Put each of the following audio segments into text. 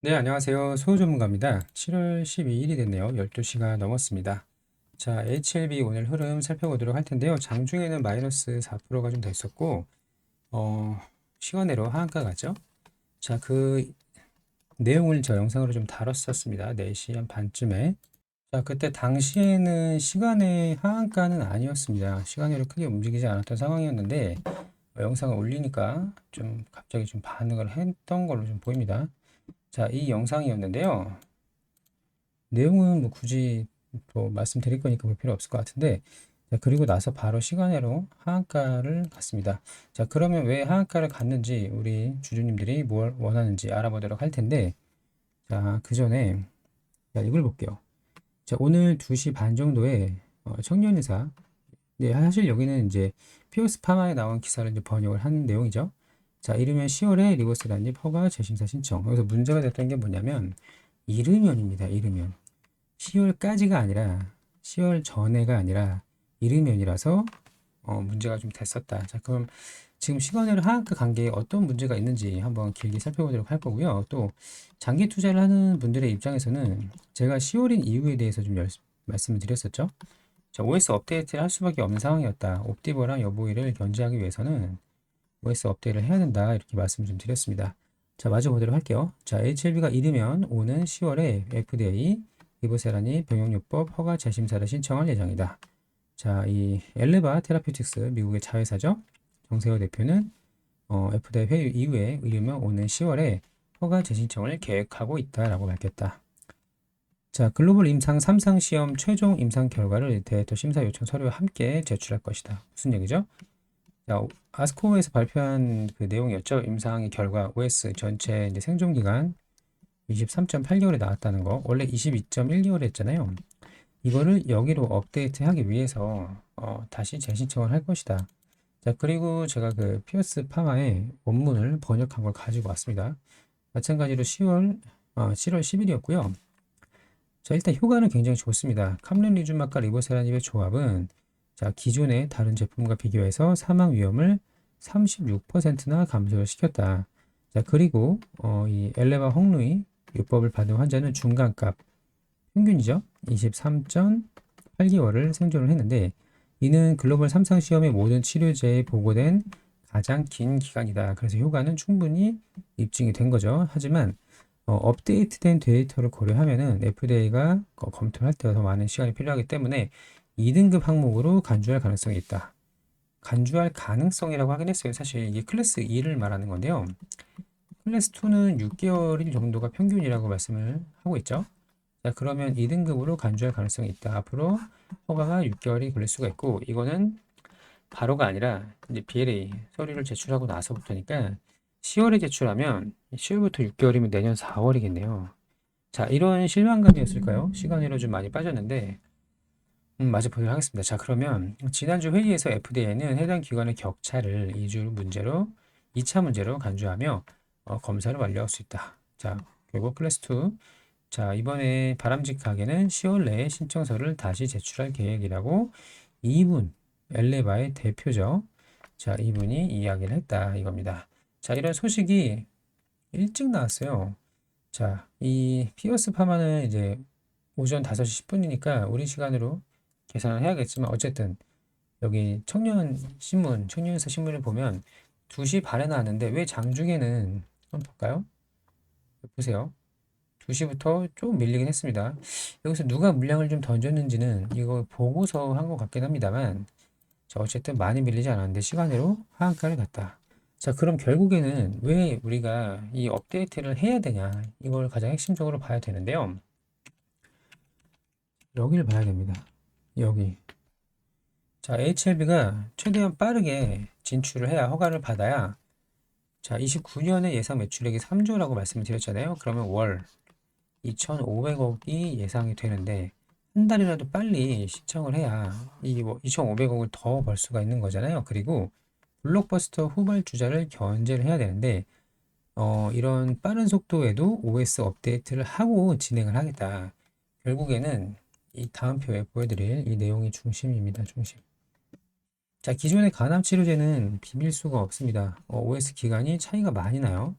네, 안녕하세요. 소유 전문가입니다. 7월 12일이 됐네요. 12시가 넘었습니다. 자, HLB 오늘 흐름 살펴보도록 할 텐데요. 장중에는 마이너스 4%가 좀 됐었고, 어, 시간으로 하한가 가죠. 자, 그 내용을 저 영상으로 좀 다뤘었습니다. 4시 한 반쯤에. 자, 그때 당시에는 시간의 하한가는 아니었습니다. 시간으로 크게 움직이지 않았던 상황이었는데, 영상을 올리니까 좀 갑자기 좀 반응을 했던 걸로 좀 보입니다. 자, 이 영상이었는데요. 내용은 뭐 굳이 또 말씀드릴 거니까 볼 필요 없을 것 같은데, 자, 그리고 나서 바로 시간으로 하한가를 갔습니다. 자, 그러면 왜 하한가를 갔는지 우리 주주님들이 뭘 원하는지 알아보도록 할 텐데, 자, 그 전에 이걸 볼게요. 자, 오늘 2시 반 정도에 청년회사, 네, 사실 여기는 이제 피오스 파마에 나온 기사를 이제 번역을 한 내용이죠. 자, 이르면 10월에 리버스 란립 허가 재심사 신청. 여기서 문제가 됐던 게 뭐냐면, 이르면입니다. 이르면. 10월까지가 아니라 10월 전에가 아니라 이르면이라서 문제가 좀 됐었다. 자, 그럼 지금 시간으로 하한가 관계에 어떤 문제가 있는지 한번 길게 살펴보도록 할 거고요. 또 장기 투자를 하는 분들의 입장에서는 제가 10월인 이유에 대해서 좀 말씀을 드렸었죠. 자, OS 업데이트를 할 수밖에 없는 상황이었다. 옵티버랑 여보이를 견제하기 위해서는 OS 업데이트를 해야 된다. 이렇게 말씀을 좀 드렸습니다. 자, 마저 보도록 할게요. 자, HLB가 이르면 오는 10월에 FDA 리보세라니 병용요법 허가 재심사를 신청할 예정이다. 자, 이 엘레바 테라피틱스 미국의 자회사죠. 정세호 대표는 FDA 회의 이후에 이르면 오는 10월에 허가 재신청을 계획하고 있다라고 밝혔다. 자, 글로벌 임상 3상 시험 최종 임상 결과를 데이터 심사 요청 서류와 함께 제출할 것이다. 무슨 얘기죠? 자, 아스코에서 발표한 그 내용이었죠. 임상의 결과 OS 전체 이제 생존 기간 23.8개월에 나왔다는 거. 원래 22.1개월 했잖아요. 이거를 여기로 업데이트하기 위해서 다시 재신청을 할 것이다. 자, 그리고 제가 그 피어스 파마의 원문을 번역한 걸 가지고 왔습니다. 마찬가지로 7월 10일이었고요. 자, 일단 효과는 굉장히 좋습니다. 캄렌리주막과 리보세라닙의 조합은 자, 기존의 다른 제품과 비교해서 사망 위험을 36%나 감소를 시켰다. 자, 그리고 이 엘레바 홍루이 요법을 받은 환자는 중간값 평균이죠. 23.8개월을 생존을 했는데 이는 글로벌 3상 시험의 모든 치료제에 보고된 가장 긴 기간이다. 그래서 효과는 충분히 입증이 된 거죠. 하지만 업데이트된 데이터를 고려하면은 FDA가 검토를 할 때가 더 많은 시간이 필요하기 때문에 2등급 항목으로 간주할 가능성이 있다. 간주할 가능성이라고 하긴 했어요. 사실 이게 클래스 2를 말하는 건데요. 클래스 2는 6개월일 정도가 평균이라고 말씀을 하고 있죠. 자, 그러면 2등급으로 간주할 가능성이 있다. 앞으로 허가가 6개월이 걸릴 수가 있고, 이거는 바로가 아니라 이제 BLA 서류를 제출하고 나서부터니까 10월에 제출하면 10월부터 6개월이면 내년 4월이겠네요. 자, 이런 실망감이었을까요? 시간으로 좀 많이 빠졌는데, 맞아 보도록 하겠습니다. 자, 그러면 지난주 회의에서 FDA는 해당 기관의 격차를 2차 문제로 간주하며 검사를 완료할 수 있다. 자, 결국 클래스 2. 자, 이번에 바람직하게는 10월 내에 신청서를 다시 제출할 계획이라고 이분, 엘레바의 대표죠. 자, 이분이 이야기를 했다 이겁니다. 자, 이런 소식이 일찍 나왔어요. 자, 이 피어스 파마는 이제 오전 5시 10분이니까 우리 시간으로 계산을 해야겠지만 어쨌든 여기 청년사 신문을 보면 2시 반에 나왔는데 왜 장중에는 한번 볼까요? 보세요. 2시부터 좀 밀리긴 했습니다. 여기서 누가 물량을 좀 던졌는지는 이거 보고서 한 것 같긴 합니다만 자, 어쨌든 많이 밀리지 않았는데 시간으로 하한가를 갔다. 자, 그럼 결국에는 왜 우리가 이 업데이트를 해야 되냐? 이걸 가장 핵심적으로 봐야 되는데요. 여기를 봐야 됩니다. 여기. 자, HLB가 최대한 빠르게 진출을 해야 허가를 받아야 자, 29년에 예상 매출액이 3조라고 말씀을 드렸잖아요. 그러면 월 2,500억이 예상이 되는데 한 달이라도 빨리 신청을 해야 이 2,500억을 더 벌 수가 있는 거잖아요. 그리고 블록버스터 후발주자를 견제를 해야 되는데 이런 빠른 속도에도 OS 업데이트를 하고 진행을 하겠다. 결국에는 이 다음 표에 보여드릴 이 내용이 중심입니다. 중심. 자, 기존의 간암 치료제는 비밀 수가 없습니다. OS 기간이 차이가 많이 나요.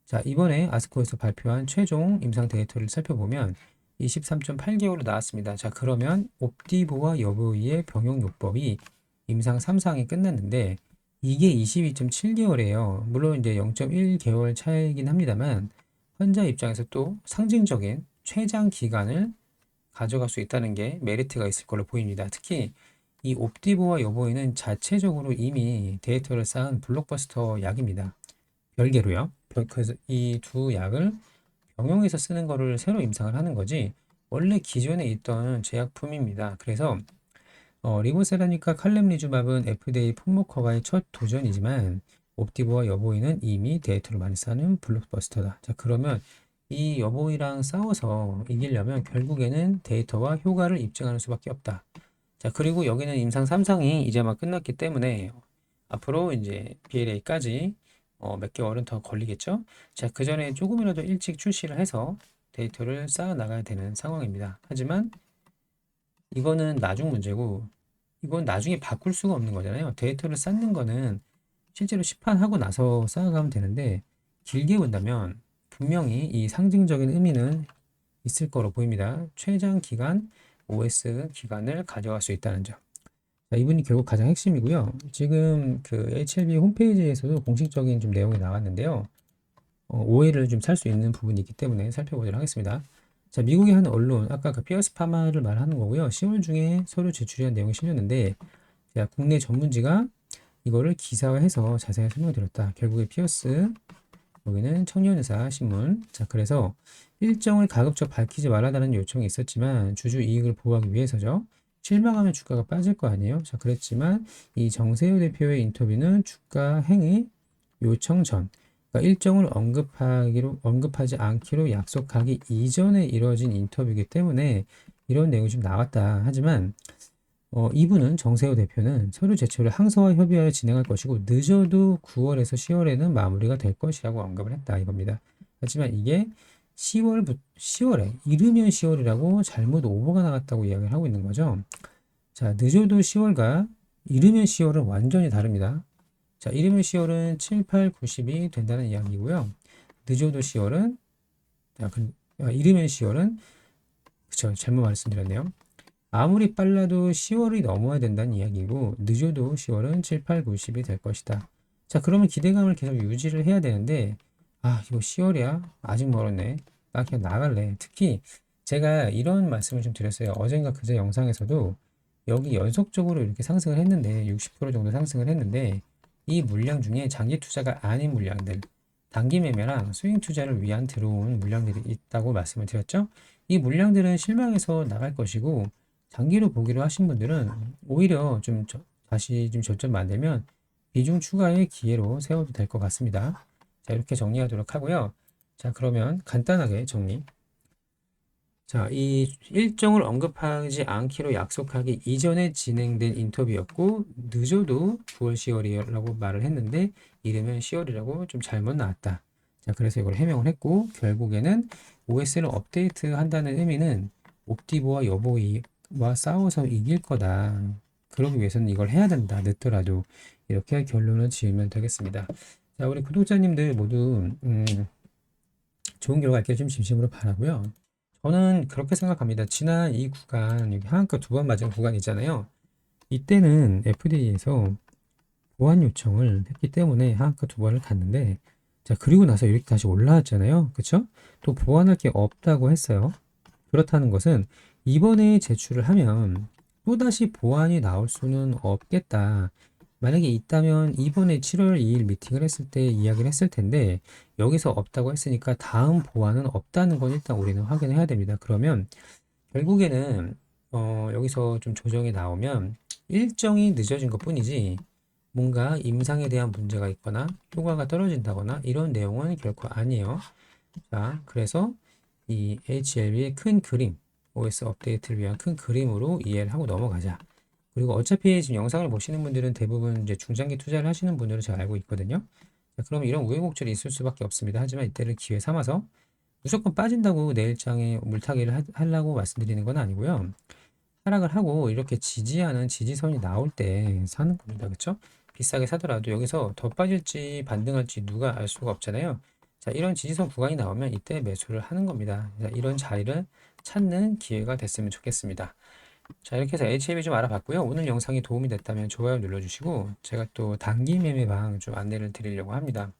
자, 이번에 아스코에서 발표한 최종 임상 데이터를 살펴보면 23.8개월로 나왔습니다. 자, 그러면 옵디보와 여보이의 병용요법이 임상 3상이 끝났는데 이게 22.7개월이에요. 물론 이제 0.1개월 차이긴 합니다만 환자 입장에서 또 상징적인 최장 기간을 가져갈 수 있다는 게 메리트가 있을 걸로 보입니다. 특히 이 옵디보와 여보이는 자체적으로 이미 데이터를 쌓은 블록버스터 약입니다. 별개로요. 그래서 이 두 약을 병용해서 쓰는 거를 새로 임상을 하는 거지 원래 기존에 있던 제약품입니다. 그래서 리보세라니까 칼렘리주밥은 FDA 품목 허가의 첫 도전이지만 옵디보와 여보이는 이미 데이터를 많이 쌓는 블록버스터다. 자, 그러면 이 여보이랑 싸워서 이기려면 결국에는 데이터와 효과를 입증하는 수밖에 없다. 자, 그리고 여기는 임상 3상이 이제 막 끝났기 때문에 앞으로 이제 BLA까지 몇 개월은 더 걸리겠죠? 자, 그 전에 조금이라도 일찍 출시를 해서 데이터를 쌓아 나가야 되는 상황입니다. 하지만 이거는 나중 문제고 이건 나중에 바꿀 수가 없는 거잖아요. 데이터를 쌓는 거는 실제로 시판하고 나서 쌓아가면 되는데 길게 본다면 분명히 이 상징적인 의미는 있을 거로 보입니다. 최장 기간 OS 기간을 가져갈 수 있다는 점. 자, 이분이 결국 가장 핵심이고요. 지금 그 HLB 홈페이지에서도 공식적인 좀 내용이 나왔는데요. 오해를 좀 살 수 있는 부분이 있기 때문에 살펴보도록 하겠습니다. 자, 미국의 한 언론, 아까 그 피어스 파마를 말하는 거고요. 10월 중에 서류 제출한 내용이 실렸는데, 자, 국내 전문지가 이거를 기사화해서 자세히 설명드렸다. 결국에 피어스, 여기는 청년의사 신문. 자, 그래서 일정을 가급적 밝히지 말아달라는 요청이 있었지만 주주 이익을 보호하기 위해서죠. 실망하면 주가가 빠질 거 아니에요. 자, 그랬지만 이 정세호 대표의 인터뷰는 주가 행위 요청 전, 그러니까 일정을 언급하지 않기로 약속하기 이전에 이루어진 인터뷰이기 때문에 이런 내용이 좀 나왔다. 하지만 이분은 정세호 대표는 서류 제출을 항소와 협의하여 진행할 것이고 늦어도 9월에서 10월에는 마무리가 될 것이라고 언급을 했다 이겁니다. 하지만 이게 10월에 이르면 10월이라고 잘못 오보가 나갔다고 이야기를 하고 있는 거죠. 자, 늦어도 10월과 이르면 10월은 완전히 다릅니다. 자, 이르면 10월은 7, 8, 90이 된다는 이야기고요. 늦어도 10월은 이르면 10월은 그쵸, 잘못 말씀드렸네요. 아무리 빨라도 10월이 넘어야 된다는 이야기고 늦어도 10월은 7, 8, 90이 될 것이다. 자, 그러면 기대감을 계속 유지를 해야 되는데 이거 10월이야? 아직 멀었네. 나 그냥 나갈래. 특히 제가 이런 말씀을 좀 드렸어요. 어젠가 그제 영상에서도 여기 연속적으로 이렇게 상승을 했는데 60% 정도 상승을 했는데 이 물량 중에 장기 투자가 아닌 물량들 단기 매매랑 스윙 투자를 위한 들어온 물량들이 있다고 말씀을 드렸죠. 이 물량들은 실망해서 나갈 것이고 장기로 보기로 하신 분들은 오히려 좀 다시 좀 저점 만들면 비중 추가의 기회로 세워도 될 것 같습니다. 자, 이렇게 정리하도록 하고요. 자, 그러면 간단하게 정리. 자, 이 일정을 언급하지 않기로 약속하기 이전에 진행된 인터뷰였고 늦어도 9월 10월이라고 말을 했는데 이르면 10월이라고 좀 잘못 나왔다. 자, 그래서 이걸 해명을 했고 결국에는 OS를 업데이트한다는 의미는 옵티보와 여보이와 싸워서 이길 거다. 그러기 위해서는 이걸 해야 된다. 늦더라도 이렇게 결론을 지으면 되겠습니다. 자, 우리 구독자님들 모두 좋은 결과 있기를 좀 진심으로 바라고요. 저는 그렇게 생각합니다. 지난 이 구간, 여기 하한가 2번 맞은 구간 있잖아요. 이때는 FDA에서 보완 요청을 했기 때문에 하한가 2번을 갔는데, 자, 그리고 나서 이렇게 다시 올라왔잖아요. 그쵸? 또 보완할 게 없다고 했어요. 그렇다는 것은 이번에 제출을 하면 또다시 보완이 나올 수는 없겠다. 만약에 있다면 이번에 7월 2일 미팅을 했을 때 이야기를 했을 텐데 여기서 없다고 했으니까 다음 보완은 없다는 건 일단 우리는 확인해야 됩니다. 그러면 결국에는 여기서 좀 조정이 나오면 일정이 늦어진 것 뿐이지 뭔가 임상에 대한 문제가 있거나 효과가 떨어진다거나 이런 내용은 결코 아니에요. 자, 그래서 이 HLB의 큰 그림, OS 업데이트를 위한 큰 그림으로 이해를 하고 넘어가자. 그리고 어차피 지금 영상을 보시는 분들은 대부분 이제 중장기 투자를 하시는 분들을 제가 알고 있거든요. 자, 그럼 이런 우여곡절이 있을 수밖에 없습니다. 하지만 이때를 기회 삼아서 무조건 빠진다고 내일장에 물타기를 하려고 말씀드리는 건 아니고요. 하락을 하고 이렇게 지지하는 지지선이 나올 때 사는 겁니다. 그렇죠? 비싸게 사더라도 여기서 더 빠질지 반등할지 누가 알 수가 없잖아요. 자, 이런 지지선 구간이 나오면 이때 매수를 하는 겁니다. 자, 이런 자리를 찾는 기회가 됐으면 좋겠습니다. 자, 이렇게 해서 HLB 좀 알아봤고요. 오늘 영상이 도움이 됐다면 좋아요 눌러주시고 제가 또 단기 매매 방 좀 안내를 드리려고 합니다.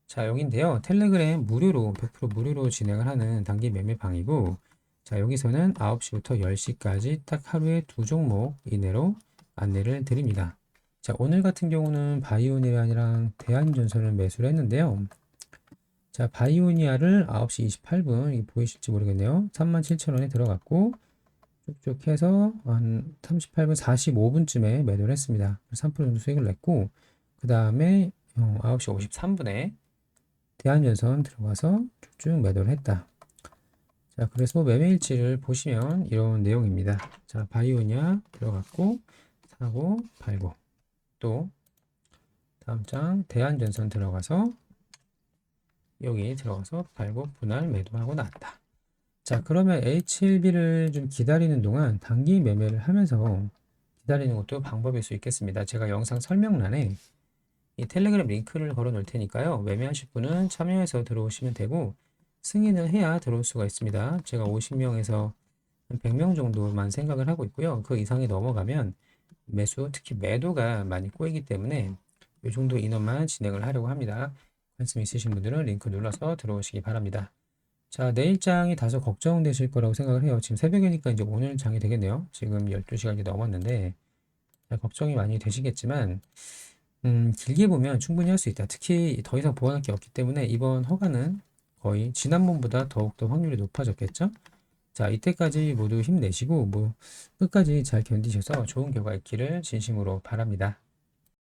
자, 여기인데요. 텔레그램 무료로 100% 무료로 진행을 하는 단기 매매 방이고, 자, 여기서는 9시부터 10시까지 딱 하루에 두 종목 이내로 안내를 드립니다. 자, 오늘 같은 경우는 바이오니아랑 대한전선을 매수를 했는데요. 자, 바이오니아를 9시 28분, 보이실지 모르겠네요. 37,000원에 들어갔고, 쭉쭉 해서 한 38분 45분쯤에 매도를 했습니다. 3% 정도 수익을 냈고, 그 다음에 9시 53분에 대한전선 들어가서 쭉쭉 매도를 했다. 자, 그래서 매매일지를 보시면 이런 내용입니다. 자, 바이오니아 들어갔고, 사고, 팔고, 또 다음 장 대한전선 들어가서 여기 들어가서 팔고, 분할 매도하고 나왔다. 자, 그러면 HLB를 좀 기다리는 동안 단기 매매를 하면서 기다리는 것도 방법일 수 있겠습니다. 제가 영상 설명란에 이 텔레그램 링크를 걸어 놓을 테니까요. 매매하실 분은 참여해서 들어오시면 되고 승인을 해야 들어올 수가 있습니다. 제가 50명에서 100명 정도만 생각을 하고 있고요. 그 이상이 넘어가면 매수, 특히 매도가 많이 꼬이기 때문에 이 정도 인원만 진행을 하려고 합니다. 관심 있으신 분들은 링크 눌러서 들어오시기 바랍니다. 자, 내일 장이 다소 걱정되실 거라고 생각을 해요. 지금 새벽이니까 이제 오늘 장이 되겠네요. 지금 12시가 이제 넘었는데 걱정이 많이 되시겠지만 길게 보면 충분히 할 수 있다. 특히 더 이상 보완할 게 없기 때문에 이번 허가는 거의 지난번보다 더욱더 확률이 높아졌겠죠? 자, 이때까지 모두 힘내시고 끝까지 잘 견디셔서 좋은 결과 있기를 진심으로 바랍니다.